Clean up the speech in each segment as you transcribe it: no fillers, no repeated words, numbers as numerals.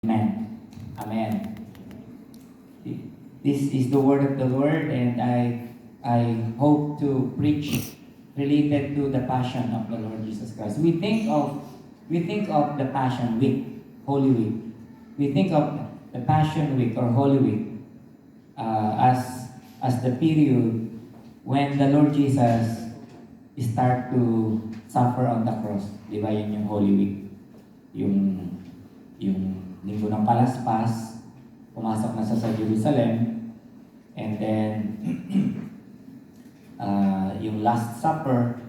Amen. Amen. This is the word of the Lord, and I hope to preach related to the passion of the Lord Jesus Christ. We think of the Passion Week, Holy Week. We think of the Passion Week or Holy Week as the period when the Lord Jesus start to suffer on the cross. Di ba yun yung Holy Week? Yung linggo ng palaspas, pumasok na sa Jerusalem, and then yung Last Supper,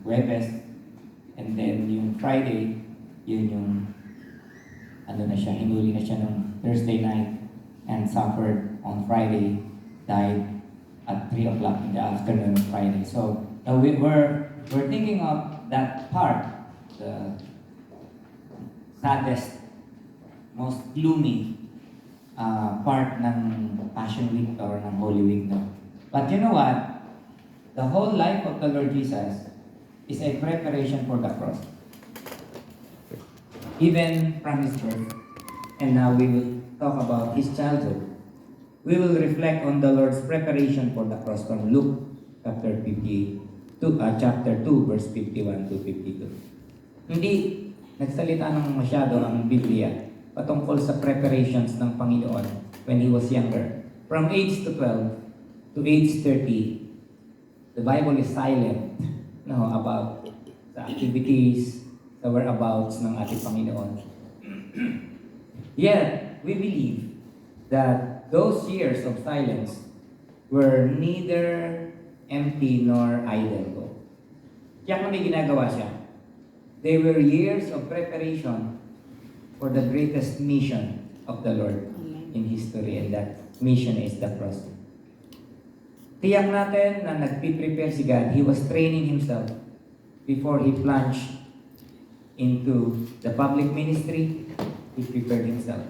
Huwebes, and then yung Friday, yun yung hinuli na siya nung Thursday night and suffered on Friday, died at 3 o'clock in the afternoon of Friday. So we're thinking of that part, the saddest, most gloomy part ng Passion Week or ng Holy Week. No? But you know what? The whole life of the Lord Jesus is a preparation for the cross. Even from His birth. And now we will talk about His childhood. We will reflect on the Lord's preparation for the cross from Luke chapter 2, verse 51 to 52. Hindi nagsalita ng masyado ang Biblia patungkol sa preparations ng Panginoon when He was younger. From age to 12 to age 30, the Bible is silent about the activities, the whereabouts ng ating Panginoon. Yet, we believe that those years of silence were neither empty nor idle. Kaya kung may ginagawa siya, they were years of preparation for the greatest mission of the Lord in history, and that mission is the cross. Tiyak natin na nagpiprepare si God. He was training Himself before He plunged into the public ministry. He prepared Himself.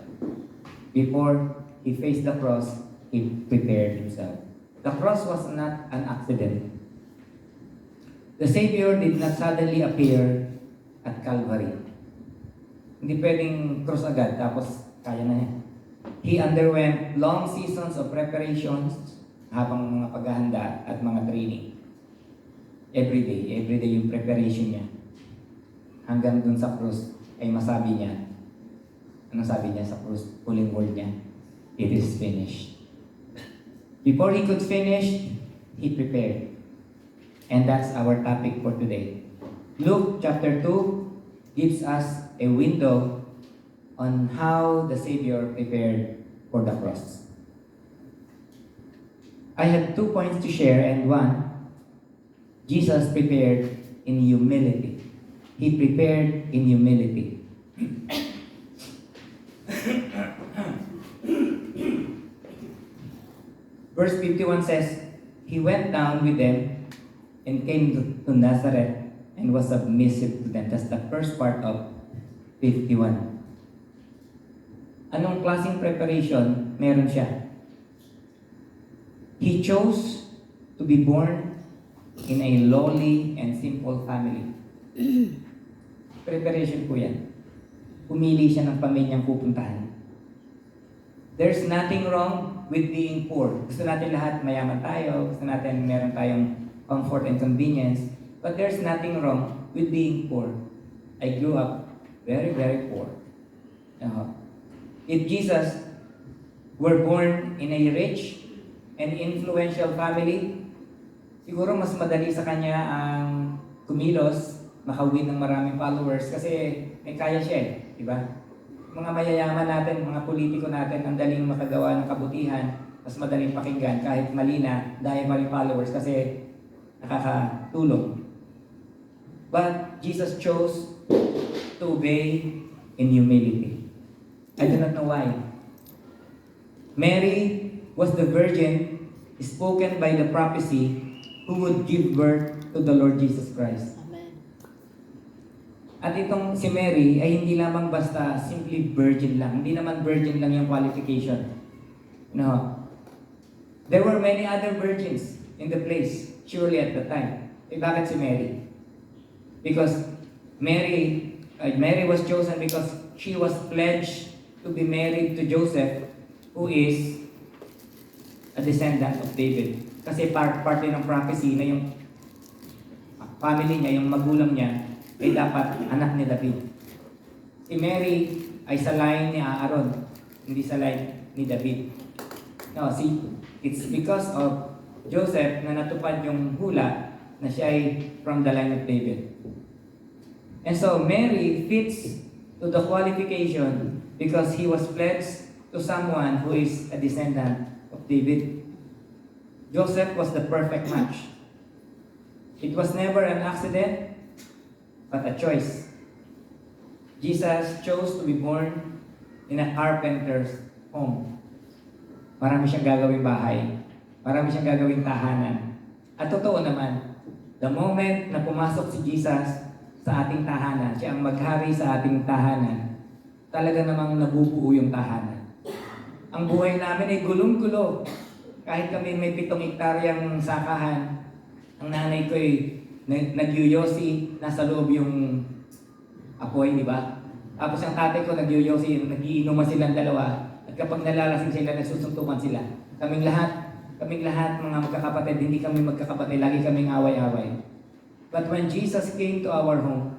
Before He faced the cross, He prepared Himself. The cross was not an accident. The Savior did not suddenly appear at Calvary. Hindi pwedeng cross agad, tapos kaya na niya. He underwent long seasons of preparations habang mga paghahanda at mga training. Every day yung preparation niya. Hanggang dun sa cross ay masabi niya. Ano sabi niya sa cross? Huling word niya, it is finished. Before He could finish, He prepared. And that's our topic for today. Luke chapter 2 gives us a window on how the Savior prepared for the cross. I have 2 points to share, and one, Jesus prepared in humility. He prepared in humility. Verse 51 says, He went down with them and came to Nazareth and was submissive to them. That's the first part of 51. Anong klaseng preparation meron siya? He chose to be born in a lowly and simple family. Preparation po yan. Pumili siya ng pamilyang pupuntahan. There's nothing wrong with being poor. Gusto natin lahat mayaman tayo. Gusto natin meron tayong comfort and convenience. But there's nothing wrong with being poor. I grew up very, very poor. If Jesus were born in a rich and influential family, siguro mas madali sa kanya ang kumilos, makawin ng maraming followers kasi may kaya siya eh, di ba? Mga mayayaman natin, mga politiko natin, ang daling makagawa ng kabutihan, mas madaling pakinggan kahit mali na dahil maraming followers kasi nakakatulong. But Jesus chose to obey in humility. I do not know why. Mary was the virgin spoken by the prophecy who would give birth to the Lord Jesus Christ. Amen. At itong si Mary ay hindi lamang basta simply virgin lang. Hindi naman virgin lang yung qualification. No. There were many other virgins in the place, surely at the time. Bakit si Mary? Because Mary was chosen because she was pledged to be married to Joseph, who is a descendant of David. Kasi part din ng prophecy na yung family niya, yung magulang niya, ay dapat anak ni David. Si Mary ay sa line ni Aaron, hindi sa line ni David. No, see, it's because of Joseph na natupad yung hula na siya ay from the line of David. And so Mary fits to the qualification because he was pledged to someone who is a descendant of David. Joseph was the perfect match. It was never an accident, but a choice. Jesus chose to be born in a carpenter's home. Marami siyang gagawing bahay. Marami siyang gagawing tahanan. At totoo naman, the moment na pumasok si Jesus sa ating tahanan, siya ang maghari sa ating tahanan, talaga namang nabubuo yung tahanan. Ang buhay namin ay gulong-gulo. Kahit kami may 7 hektaryang sakahan, ang nanay ko ay nagyuyosi, nasa loob yung apoy, di ba? Tapos ang tatay ko nagyuyosi, nagiinuman silang dalawa. At kapag nalalasing sila, nagsusuntukan sila. Kaming lahat mga magkakapatid, hindi kami magkakapatid, lagi kaming away-away. But when Jesus came to our home,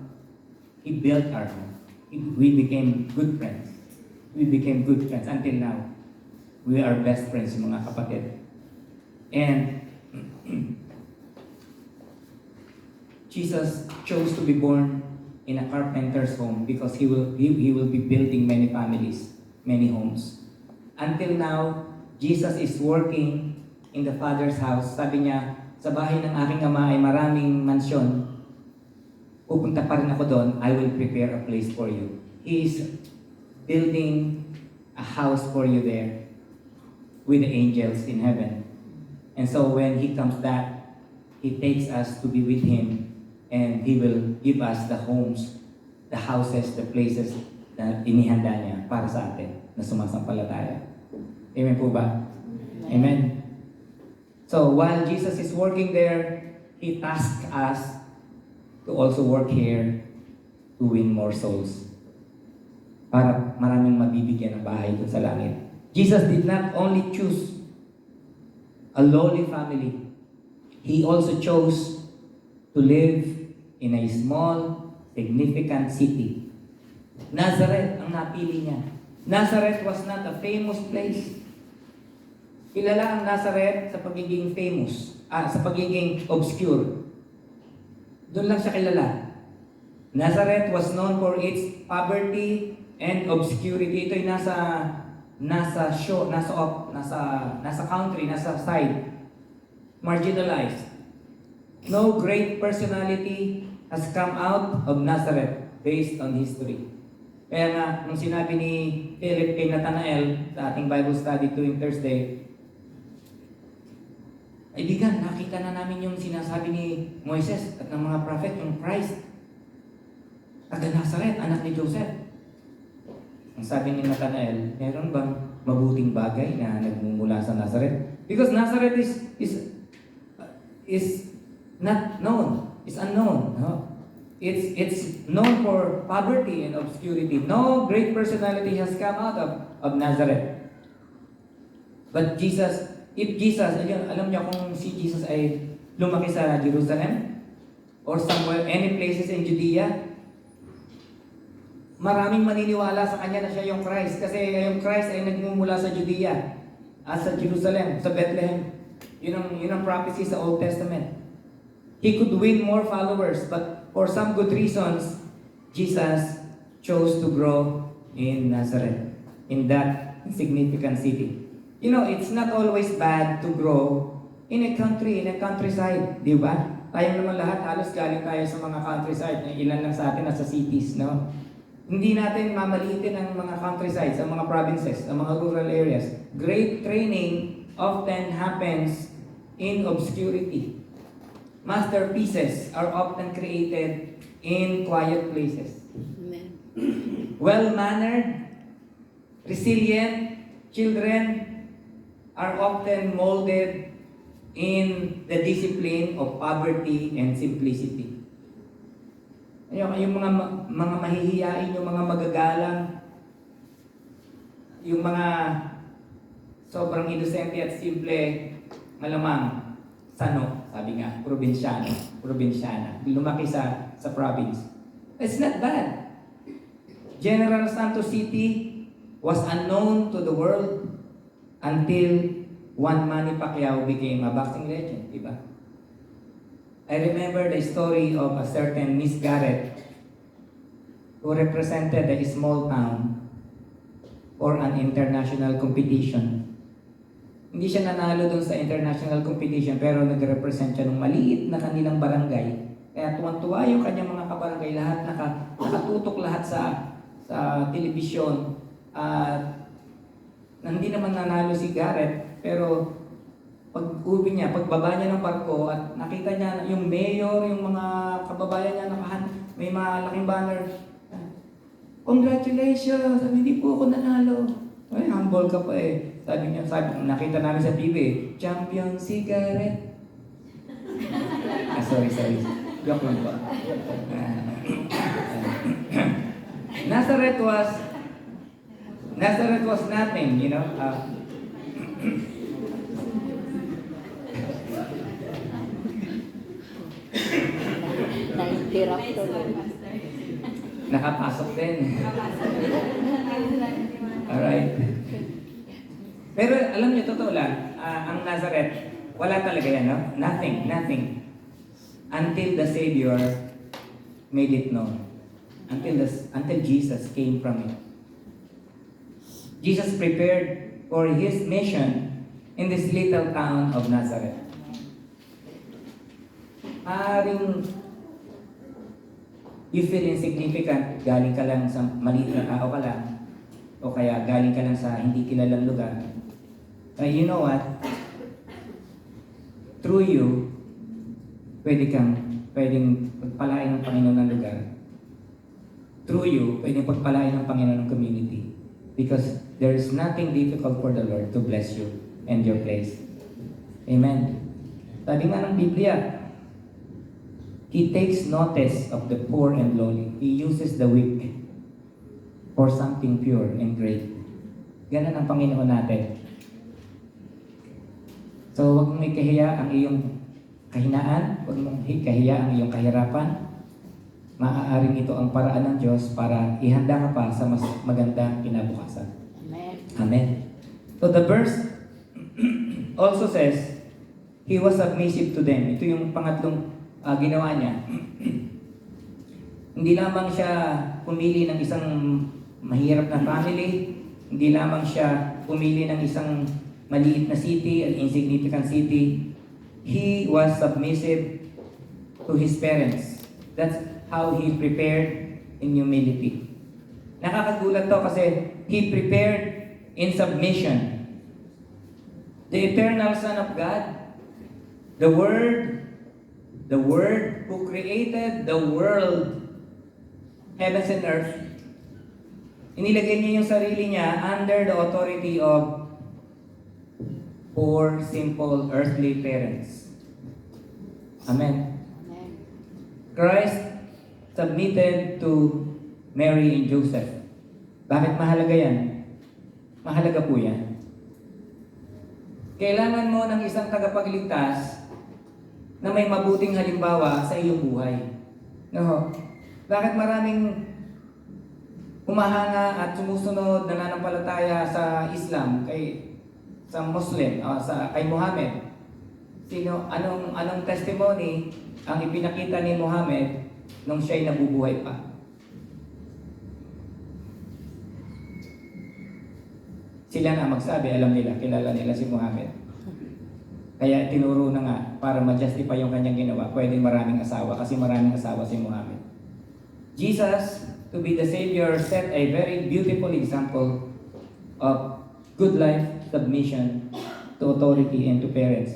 He built our home. We became good friends. We became good friends until now. We are best friends, mga kapatid. And Jesus chose to be born in a carpenter's home because he will be building many families, many homes. Until now, Jesus is working in the Father's house. Sabi niya, sa bahay ng aking ama ay maraming mansyon. Pupunta pa rin ako doon. I will prepare a place for you. He is building a house for you there with the angels in heaven. And so when He comes back, He takes us to be with Him and He will give us the homes, the houses, the places na inihanda niya para sa atin na sumasampalataya. Amen po ba? Amen. So while Jesus is working there, He tasked us to also work here to win more souls. Para maraming mabibigyan ng bahay dun sa langit. Jesus did not only choose a lowly family. He also chose to live in a small, significant city. Nazareth ang napili niya. Nazareth was not a famous place. Kilala ang Nazareth sa pagiging famous, sa pagiging obscure. Doon lang siya kilala. Nazareth was known for its poverty and obscurity. Ito'y nasa country, nasa side, marginalized. No great personality has come out of Nazareth based on history. Kaya nga, nung sinabi ni Philip kay Nathanael sa ating Bible study tuwing Thursday, kaibigan, nakita na namin yung sinasabi ni Moises at ng mga prophet, yung Christ. Taga Nazareth, anak ni Joseph. Ang sabi ni Nathanael, meron bang mabuting bagay na nagmumula sa Nazareth? Because Nazareth is not known, is unknown. No? It's known for poverty and obscurity. No great personality has come out of Nazareth. But Jesus, if Jesus, alam niyo kung si Jesus ay lumaki sa Jerusalem or somewhere, any places in Judea, maraming maniniwala sa kanya na siya yung Christ. Kasi yung Christ ay nagmumula sa Judea, sa Jerusalem, sa Bethlehem. Yun ang prophecy sa Old Testament. He could win more followers, but for some good reasons, Jesus chose to grow in Nazareth, in that insignificant city. You know, it's not always bad to grow in a country, in a countryside, di ba? Tayo naman lahat, halos galing tayo sa mga countryside, ilan lang sa atin nasa cities, no? Hindi natin mamaliitin ang mga countryside, sa mga provinces, sa mga rural areas. Great training often happens in obscurity. Masterpieces are often created in quiet places. Amen. Well-mannered, resilient children are often molded in the discipline of poverty and simplicity. Yung mga mahihiyain, yung mga magagalang, yung mga sobrang inosente at simple, malamang, sabi nga, probinsyana, lumaki sa province. It's not bad. General Santos City was unknown to the world until one Manny Pacquiao became a boxing legend, diba? I remember the story of a certain Miss Garrett who represented a small town for an international competition. Hindi siya nanalo dun sa international competition pero nag-represent siya ng maliit na kanilang barangay. Kaya tuwan-tuwa yung kanyang mga kabarangay, lahat nakatutok lahat sa telebisyon. At hindi naman nanalo si Garrett, pero pag-uwi niya, pagbaba niya ng barko at nakita niya yung mayor, yung mga kababayan niya may malaking banner. Congratulations! Sabi, hindi po ako nanalo. Ay, humble ka pa eh. Sabi, nakita namin sa TV, champion si Garrett. Sorry. Joke lang po. Nazareth was nothing, you know. Nahihirap tuloy. Nakapasok din. Alright. Pero alam niyo, totoo lang, ang Nazareth, wala talaga yan, no? Nothing. Until the Savior made it known. Until Jesus came from it. Jesus prepared for His mission in this little town of Nazareth. Maring you feel insignificant, galing ka lang sa maliit na tao ka lang, o kaya galing ka lang sa hindi kilalang lugar. You know what? Through you, pwedeng pagpalain ng Panginoon ng lugar. Through you, pwedeng pagpalain ng Panginoon ng community. Because there is nothing difficult for the Lord to bless you and your place. Amen. Sabi nga ng Biblia, He takes notice of the poor and lowly. He uses the weak for something pure and great. Ganun ang Panginoon natin. So, huwag mong ikahiya ang iyong kahinaan, huwag mong ikahiya ang iyong kahirapan. Maaaring ito ang paraan ng Diyos para ihanda ka pa sa mas magandang kinabukasan. Amen. Amen. So, the verse also says, He was submissive to them. Ito yung pangatlong ginawa niya. Hindi lamang siya pumili ng isang mahirap na family, hindi lamang siya pumili ng isang maliit na city, an insignificant city. He was submissive to his parents. That's how he prepared in humility. Nakakagulat to kasi he prepared in submission. The eternal Son of God, the Word who created the world, heavens and earth, inilagay niya yung sarili niya under the authority of poor, simple, earthly parents. Amen. Amen. Christ submitted to Mary and Joseph. Bakit mahalaga yan? Mahalaga po yan. Kailangan mo ng isang tagapagligtas na may mabuting halimbawa sa iyong buhay. No? Bakit maraming humahanga at sumusunod, nananampalataya sa Islam, sa Muslim, kay Muhammad? Anong testimony ang ipinakita ni Muhammad nung siya'y nabubuhay pa? Sila na magsabi, alam nila, kilala nila si Muhammad. Kaya tinuro na nga, para ma-justify yung kanyang ginawa, pwedeng maraming asawa, kasi maraming asawa si Muhammad. Jesus, to be the Savior, set a very beautiful example of good life, submission to authority and to parents.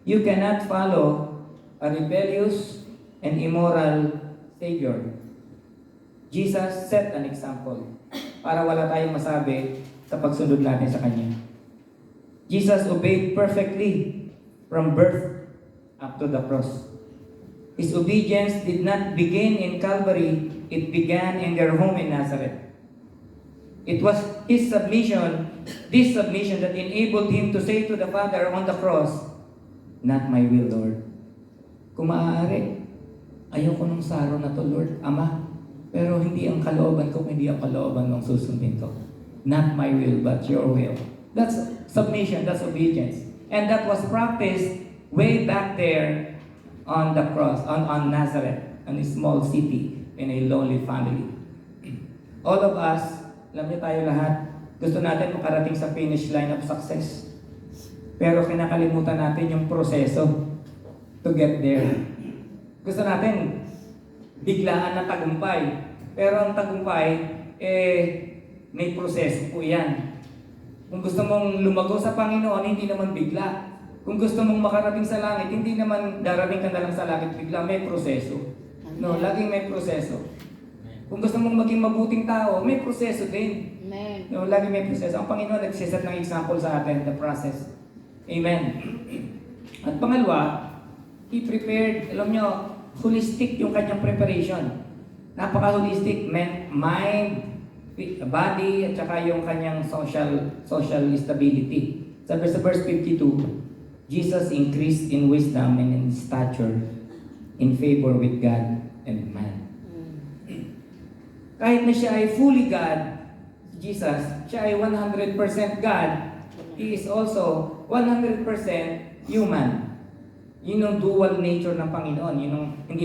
You cannot follow a rebellious and immoral Savior. Jesus set an example para wala tayong masabi sa pagsunod natin sa Kanya. Jesus obeyed perfectly from birth up to the cross. His obedience did not begin in Calvary, it began in their home in Nazareth. It was his submission, this submission that enabled him to say to the Father on the cross, "Not my will, Lord." Kung maaari, ayoko ng saro na to, Lord, Ama, pero hindi ang kalooban ko, hindi ang kalooban ng susundin ko. Not my will, but your will. That's submission, that's obedience. And that was practiced way back there on the cross, on Nazareth, on a small city, in a lowly family. All of us, alam niyo tayo lahat, gusto natin makarating sa finish line of success. Pero kinakalimutan natin yung proseso to get there. Gusto natin biglaan na tagumpay. Pero ang tagumpay, may proseso po yan. Kung gusto mong lumago sa Panginoon, hindi naman bigla. Kung gusto mong makarating sa langit, hindi naman darating ka na lang sa langit bigla. May proseso. No, laging may proseso. Kung gusto mong maging mabuting tao, may proseso din. Amen. No, lagi may proseso. Ang Panginoon nagsiset ng example sa atin, the process. Amen. At pangalawa, He prepared, alam nyo, holistic yung kanyang preparation. Napaka-holistic, mind, body, at saka yung kanyang social stability. Sabi sa verse 52, Jesus increased in wisdom and in stature, in favor with God and man. Kahit na siya ay fully God, Jesus, siya ay 100% God, He is also 100% human. Yun yung dual nature ng Panginoon. Yun yung hindi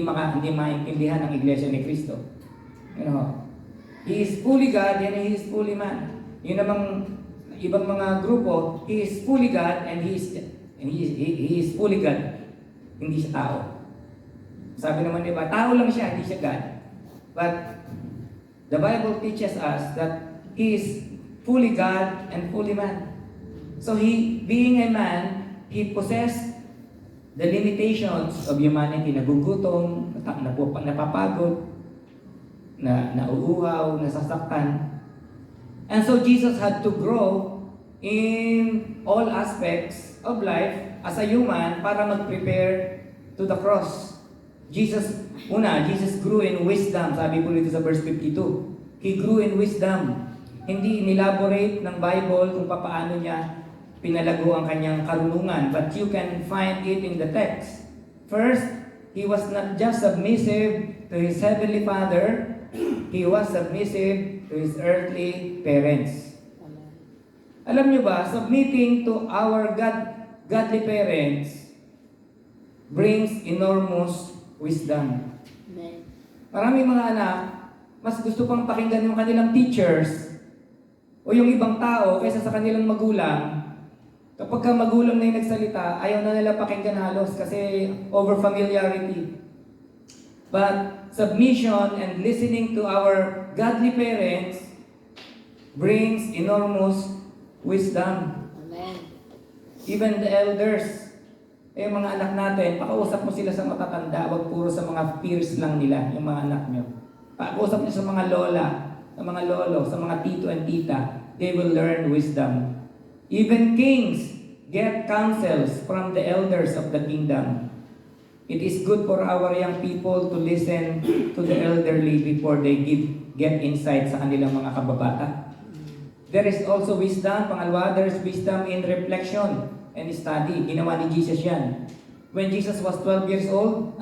maintindihan ng Iglesia ni Cristo. You know, He is fully God and He is fully man. Yun namang ibang mga grupo, He is fully God and He is fully God. Hindi siya tao. Sabi naman diba, tao lang siya, hindi siya God. But the Bible teaches us that He is fully God and fully man. So He, being a man, He possessed the limitations of humanity. Nagugutom, napapagod, nauuhaw, nasasaktan. And so Jesus had to grow in all aspects of life as a human para mag-prepare to the cross. Jesus grew in wisdom. Sabi po dito sa verse 52. He grew in wisdom. Hindi inelaborate ng Bible kung paano niya pinalago ang kanyang karunungan. But you can find it in the text. First, He was not just submissive to His Heavenly Father, He was submissive to His earthly parents. Alam niyo ba, submitting to our godly parents brings enormous wisdom. Amen. Maraming mga anak, mas gusto pang pakinggan yung kanilang teachers o yung ibang tao kaysa sa kanilang magulang. Kapag ka magulang na yung nagsalita, ayaw na nila pakinggan halos kasi over familiarity. But submission and listening to our godly parents brings enormous wisdom. Amen. Even the elders, yung mga anak natin, pakausap mo sila sa matatanda, wag puro sa mga peers lang nila, yung mga anak nyo. Pakausap nyo sa mga lola, sa mga lolo, sa mga tito and tita, they will learn wisdom. Even kings get counsels from the elders of the kingdom. It is good for our young people to listen to the elderly before they get insight sa kanilang mga kababata. There is also wisdom. Pangalawa, there is wisdom in reflection and study. Ginawa ni Jesus yan. When Jesus was 12 years old,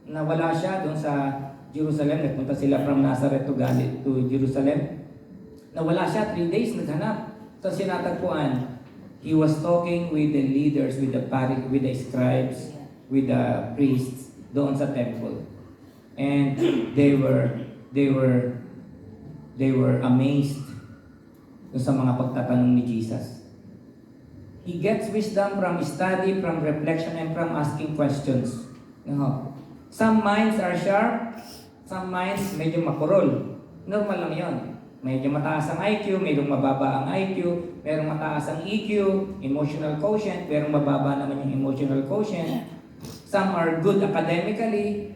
nawala siya doon sa Jerusalem. Nagpunta sila from Nazareth to Jerusalem. Nawala siya, 3 days, naghanap. Sa sinatagpuan, He was talking with the leaders, with the scribes, with the priests doon sa temple. And they were amazed sa mga pagtatanong ni Jesus. He gets wisdom from study, from reflection, and from asking questions. Some minds are sharp, some minds medyo makurol. Normal lang yon. Medyo mataas ang IQ, medyo mababa ang IQ, merong mataas ang EQ, emotional quotient, merong mababa naman yung emotional quotient. Some are good academically,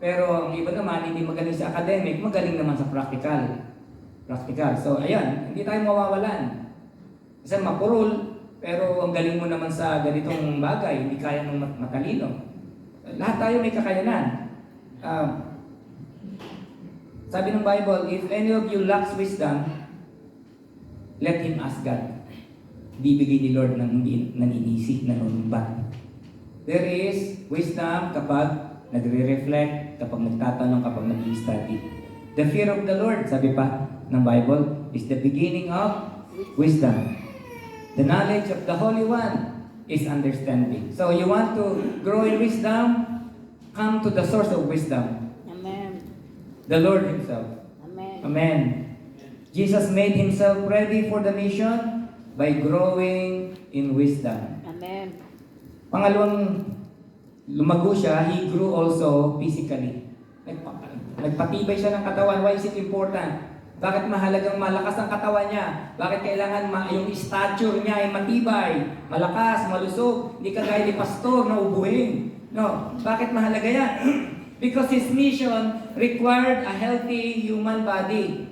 pero ang iba naman hindi magaling sa academic, magaling naman sa practical. So, ayan, hindi tayo mawawalan. Isa mapurol, pero ang galing mo naman sa ganitong bagay, hindi kaya ng matalino. Lahat tayo may kakayanan. Sabi ng Bible, if any of you lacks wisdom, let him ask God. Bibigay ni Lord ng hindi naninisi, nanunumbat. There is wisdom kapag nagre-reflect, kapag nagtatanong, kapag nag-study. The fear of the Lord, sabi pa ng Bible, is the beginning of wisdom. The knowledge of the Holy One is understanding. So you want to grow in wisdom, come to the source of wisdom. Amen. The Lord Himself. Amen. Amen. Jesus made Himself ready for the mission by growing in wisdom. Amen. Pangalawang, lumago siya, He grew also physically. Nagpatibay siya ng katawan. Why is it important? Bakit mahalagang malakas ang katawan niya? Bakit kailangan yung stature niya ay matibay, malakas, malusog, hindi kagaya ni pastor na ubuhin? No. Bakit mahalaga yan? Because his mission required a healthy human body.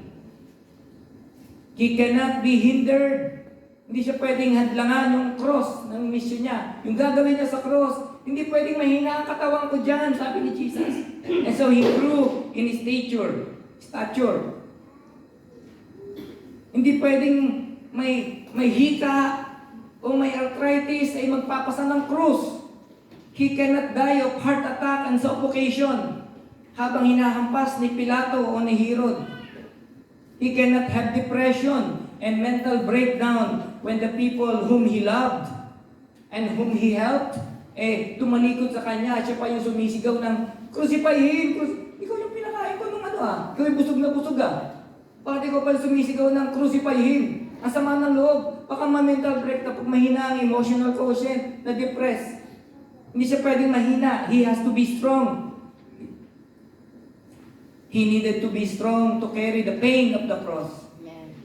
He cannot be hindered. Hindi siya pwedeng hadlangan yung cross ng mission niya. Yung gagawin niya sa cross, hindi pwedeng mahina ang katawan ko dyan, sabi ni Jesus. And so he grew in his stature. Hindi pwedeng may hika o may arthritis ay magpapasa ng krus. He cannot die of heart attack and suffocation habang hinahampas ni Pilato o ni Herod. He cannot have depression and mental breakdown when the people whom he loved and whom he helped, tumalikod sa kanya, siya pa yung sumisigaw ng, crucify him! Ikaw yung pinakain ko nung ikaw yung busog na busog Bakit ikaw pa sumisigaw ng crucify him? Ang sama ng loob, baka ma-mental break kapag mahina ang emotional quotient, na-depress. Hindi siya pwedeng mahina. He has to be strong. He needed to be strong to carry the pain of the cross.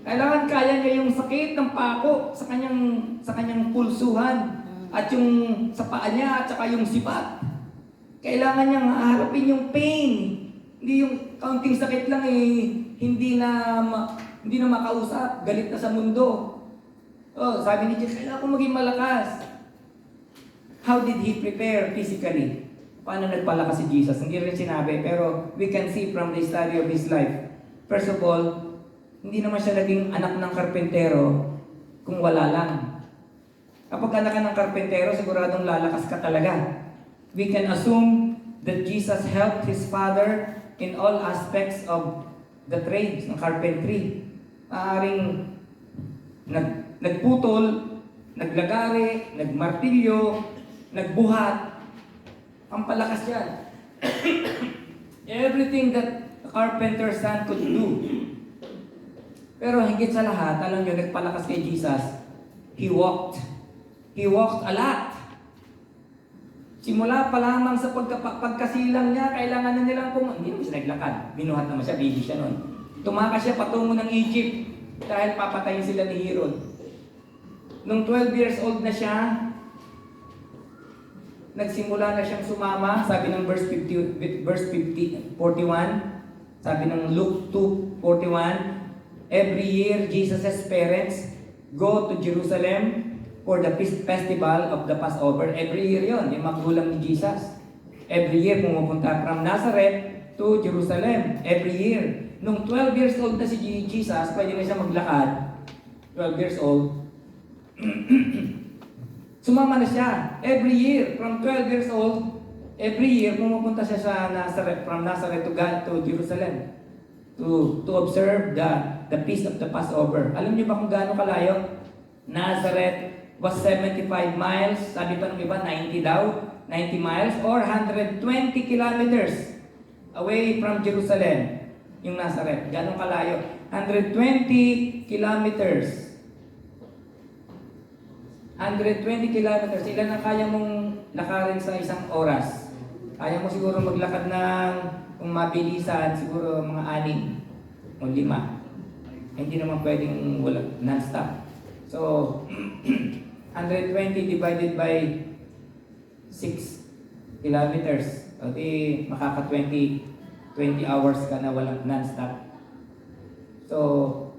Kailangan kaya niya yung sakit ng pako sa kanyang pulsuhan at yung sa paa niya at saka yung sipat. Kailangan niyang harapin yung pain. Hindi yung kaunting sakit lang hindi na makausap, galit na sa mundo. Sabi ni Jesus, kailangan ko maging malakas. How did He prepare physically? Paano nagpalakas si Jesus? Hindi rin sinabi, pero we can see from the study of His life. First of all, hindi naman siya naging anak ng karpentero kung wala lang. Kapag anak ka ng karpentero, siguradong lalakas ka talaga. We can assume that Jesus helped His Father in all aspects of the trades ng carpentry. Maaring nagputol, naglagari, nagmartilyo, nagbuhat. Pampalakas yan. Everything that the carpenter's son could do. Pero higit sa lahat, alam nyo, nagpalakas kay Jesus, He walked. He walked a lot. Simula pa lamang sa pagkasilang niya, kailangan na nilang hindi naman siya naglakad. Binuhat naman siya, baby siya noon. Tumakas siya patungo ng Egypt dahil papatayin sila ni Herod. Nung 12 years old na siya, nagsimula na siyang sumama, sabi ng verse 41, sabi ng Luke 2:41, every year Jesus' parents go to Jerusalem for the festival of the Passover. Every year yon, yung magulang ni Jesus. Every year pumupunta from Nazareth to Jerusalem. Every year. Nung 12 years old na si Jesus, pwede na siya maglakad. 12 years old. Sumama na siya. Every year, from 12 years old, every year pumupunta siya sa Nazareth, from Nazareth to Jerusalem to observe the feast of the Passover. Alam niyo ba kung gaano kalayo? Nazareth was 75 miles, sabi pa ng iba 90 daw, 90 miles or 120 kilometers away from Jerusalem, yung Nazareth. Gaano kalayo? 120 kilometers. 120 kilometers. Ilan ang kaya mong lakarin sa isang oras? Kaya mo siguro maglakad ng, kung mabilisan, siguro mga 6 o 5. Hindi naman pwedeng non-stop. So, 120 divided by 6 kilometers. O di, makaka 20 hours ka na walang non-stop. So,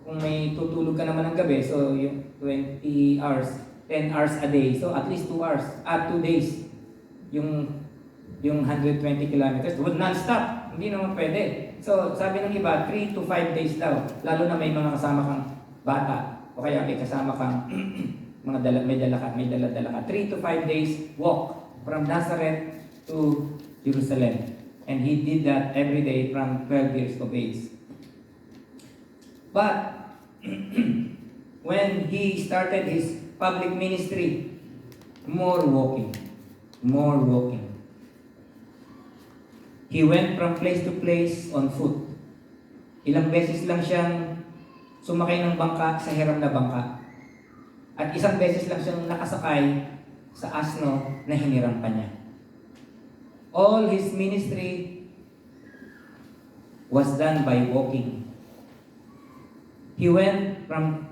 kung may tutulog ka naman ng gabi, so yung 20 hours, 10 hours a day. So, at least 2 hours, 2 days. Yung yung 120 kilometers, non-stop. Hindi naman pwede. So, sabi ng iba, 3 to 5 days daw. Lalo na may mga kasama kang bata. O kaya may kasama kang may dala-dala ka. 3 to 5 days walk from Nazareth to Jerusalem. And he did that every day from 12 years of age. But, when he started his public ministry, more walking. He went from place to place on foot. Ilang beses lang siyang sumakay ng bangka sa hiram na bangka. At isang beses lang siyang nakasakay sa asno na hiniram pa niya. All his ministry was done by walking. He went from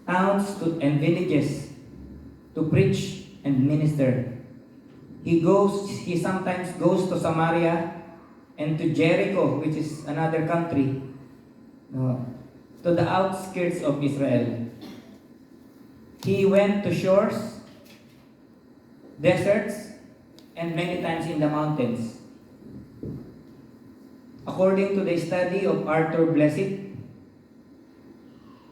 towns and villages to preach and minister. He sometimes goes to Samaria and to Jericho, which is another country, to the outskirts of Israel. He went to shores, deserts, and many times in the mountains. According to the study of Arthur Blessitt,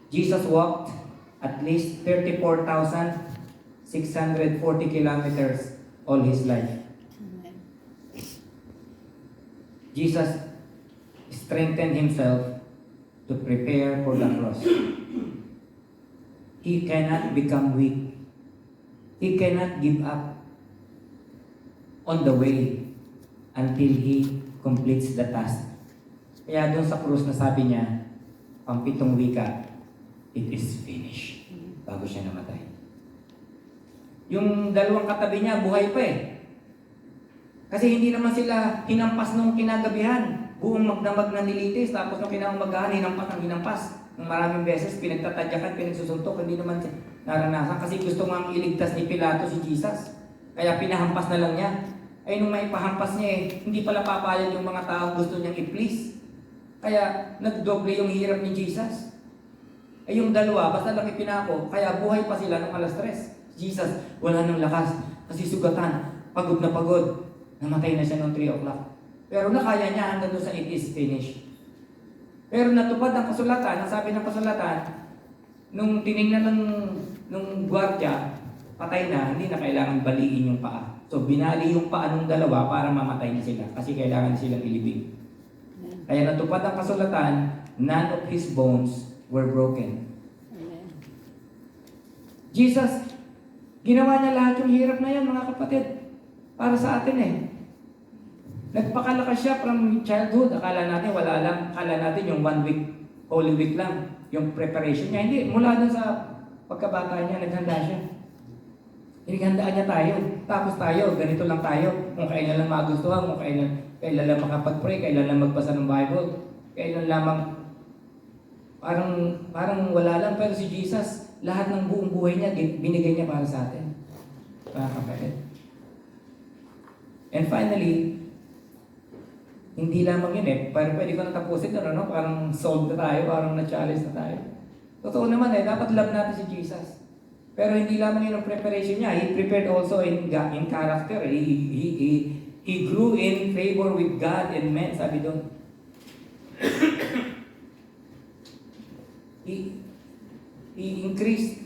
Jesus walked at least 34,640 kilometers all his life. Jesus strengthened himself to prepare for the cross. He cannot become weak. He cannot give up on the way until he completes the task. Kaya doon sa krus na sabi niya, pang-pitong wika, it is finished. Bago siya namatay. Yung dalawang katabi niya, buhay pa eh. Kasi hindi naman sila hinampas nung kinagabihan. Buong magdamag na nilitis, tapos nung kinamagahan, hinampas ng maraming beses, pinagtatadyakan, pinagsusuntok, hindi naman naranasan. Kasi gusto nga iligtas ni Pilato si Jesus. Kaya pinahampas na lang niya. Ay nung maipahampas niya hindi pala papayag yung mga tao gusto niyang i-please. Kaya nagdoble yung hirap ni Jesus. Ay yung dalawa, basta lang ipinako, kaya buhay pa sila ng alas 3. Jesus, wala nang lakas, kasi sugatan, pagod na pagod. Namatay na siya noong 3 o'clock. Pero nakaya niya hanggang doon sa it is finished. Pero natupad ang kasulatan, ang sabi ng kasulatan, nung tinignan nung gwardiya, patay na, hindi na kailangan baliin yung paa. So binali yung paa ng dalawa para mamatay na sila, kasi kailangan silang ilibing. Kaya natupad ang kasulatan, none of his bones were broken. Jesus, ginawa niya lahat yung hirap na yan, mga kapatid, para sa atin eh. Nagpakalakas siya from childhood. Akala natin wala lang. Akala natin yung 1 week, Holy Week lang, yung preparation niya. Hindi, mula dun sa pagkabata niya, naghanda siya. Hinighandaan niya tayo. Tapos tayo, ganito lang tayo. Kung kailan lang magustuhan, kung kailan lang makapag-pray, kailan lang magbasa ng Bible, kailan lamang parang wala lang. Pero si Jesus, lahat ng buong buhay niya, binigay niya para sa atin. Mga kapatid. And finally, hindi lamang yun parang pwede ko na tapusin doon, ano? Parang solved na tayo, parang na-challenge na tayo. Totoo naman dapat love natin si Jesus. Pero hindi lamang yun ang preparation niya. He prepared also in character. He grew in favor with God and men, sabi doon. He increased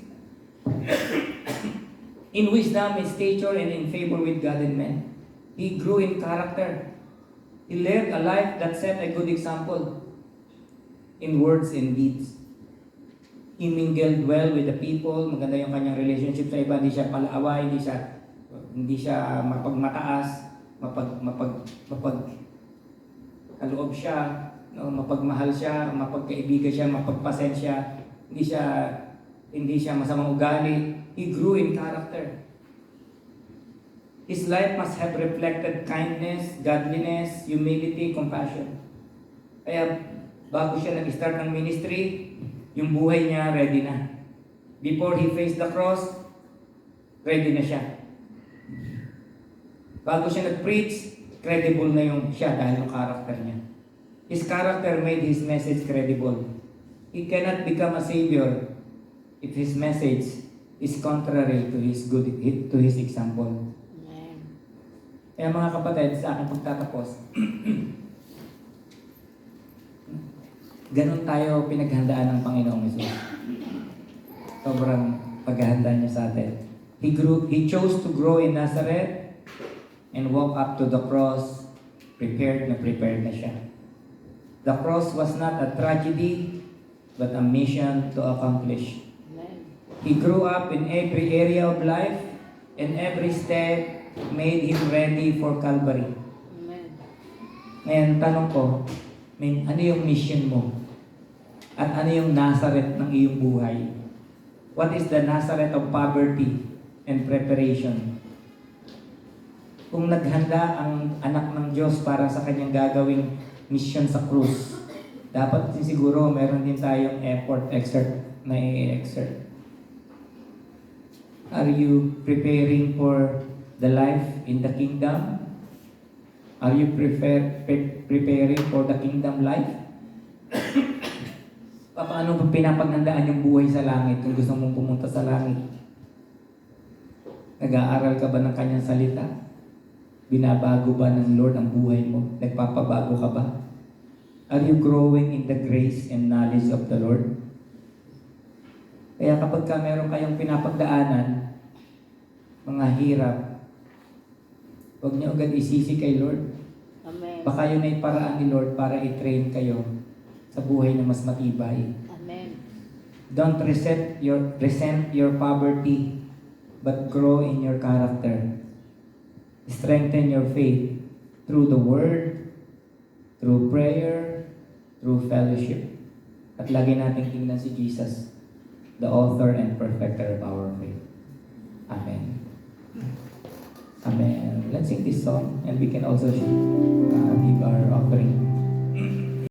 in wisdom, in stature, and in favor with God and men. He grew in character. He lived a life that set a good example in words and deeds. He mingled well with the people. Maganda yung kanyang relationship sa iba. Hindi siya palaaway, hindi siya mapagmataas, mapagkaloob siya, mapagmahal siya, mapagkaibigan siya, mapagpasensya. Hindi siya masamang ugali. He grew in character. His life must have reflected kindness, godliness, humility, compassion. Kaya bago siya nag-start ng ministry, yung buhay niya ready na. Before he faced the cross, ready na siya. Bago siya nag-preach, credible na yung siya dahil yung character niya. His character made his message credible. He cannot become a savior if his message is contrary to his example. Kaya mga kapatid, sa aking pagtatapos, ganun tayo pinaghandaan ng Panginoong Jesus. Sobrang paghahanda niya sa atin. He chose to grow in Nazareth and walk up to the cross. Prepared na siya. The cross was not a tragedy, but a mission to accomplish. Amen. He grew up in every area of life, and every step made him ready for Calvary. Amen. Ngayon, tanong ko, ano yung mission mo? At ano yung Nazareth ng iyong buhay? What is the Nazareth of poverty and preparation? Kung naghanda ang anak ng Diyos para sa kanyang gagawing mission sa krus, dapat din siguro meron din tayong effort na i-exert. Are you preparing for the life in the kingdom? Are you preparing for the kingdom life? Paano ba pinapaghandaan yung buhay sa langit kung gusto mong pumunta sa langit? Nag-aaral ka ba ng kanyang salita? Binabago ba ng Lord ang buhay mo? Nagpapabago ka ba? Are you growing in the grace and knowledge of the Lord? Kaya kapag meron kayong pinapagdaanan, mga hirap, huwag niyo agad isisi kay Lord. Amen. Baka yun ay paraan ni Lord para i-train kayo sa buhay na mas matibay. Amen. Don't resent your poverty, but grow in your character. Strengthen your faith through the Word, through prayer, through fellowship. At lagi natin tingnan si Jesus, the author and perfecter of our faith. Amen. Amen. Let's sing this song and we can also give our offering.